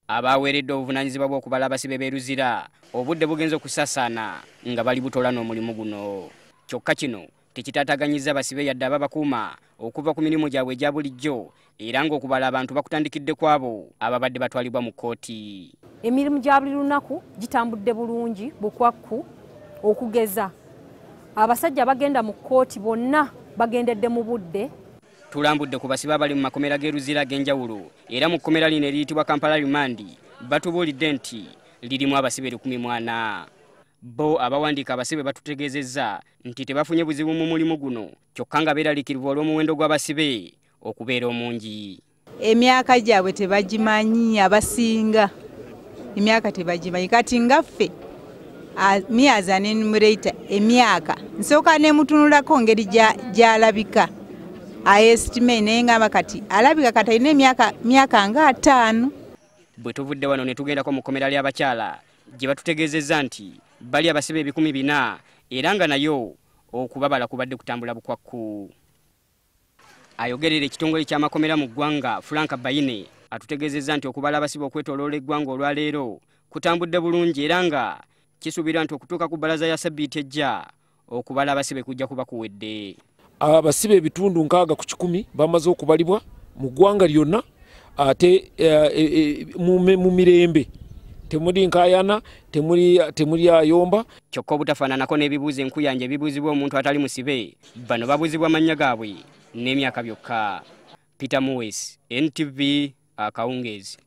abaweeredde obuvunaanyizibwa bw'okubala abasibe b'eruzira obudde bugenze okusaasaana nga bali butola n'omulimu guno. Kyokka kino tekitaataaganyizza abasibe yadde ababakuuma okuva ku mirimu gyabwe egya bulijjo era ng'okubala abantu bakutandikidde ku abo ababadde batwalibwa mu kkooti. Emirimu gya buli lunaku gitambudde bulungi bukwakku okugeza abasajja bagenda mu kkooti bonna bagendedde mu budde. Tulambudde ku basibe abali mu makomera g'eruzira ag'enjawulo era mu kkomera lino eriyitibwa Kampala Rimandi batubuulidde nti lirimu abasibe 14. Bo abawandiika abasibe batutegeezezza nti tebafunye buzibu mu mulimu guno kyokka nga beeraliikirivu olw'omuwendo gw'abasibe okubeera omungi. Emyaka gyabwe tebagimanyi, abasinga emyaka tebagimanyi. Kati ngaffe as an enumerator emyaka nsooka nemutunulako ngeri gy'alabika estimate naye ngamba kati alabika kati alina emyaka nga 5. Bwe tuvudde wano ne tugendako mu kkomera ly'abakyala gye batutegeezezza nti bali abasibe 400 era nga nayo okubabala kubadde kutambula bukwakku. Ayogerera ekitongole ky'amakomera mu ggwanga Frank Bayine atutegeezezza nti okubala abasibe okwetooloola eggwanga olwaleero kutambudde bulungi era nga kisuubirwa nti okutuuka ku bbalaza ya Ssabbiiti ejja okubala abasibe kujja kuba kuwedde. Abasibe ebitundu 60 ku 100 bamaze okubalibwa mu ggwanga lyonna ate mu mirembe. Temuli nkayana, temuli ayomba. Kyokka obutafaananako n'ebibuuzo enkuyanja ebibuuzibwa omuntu atali musibe, bano babuuzibwa amannya gaabwe n'emyaka byokka. Peter Muwes, NTV, Akawungeezi.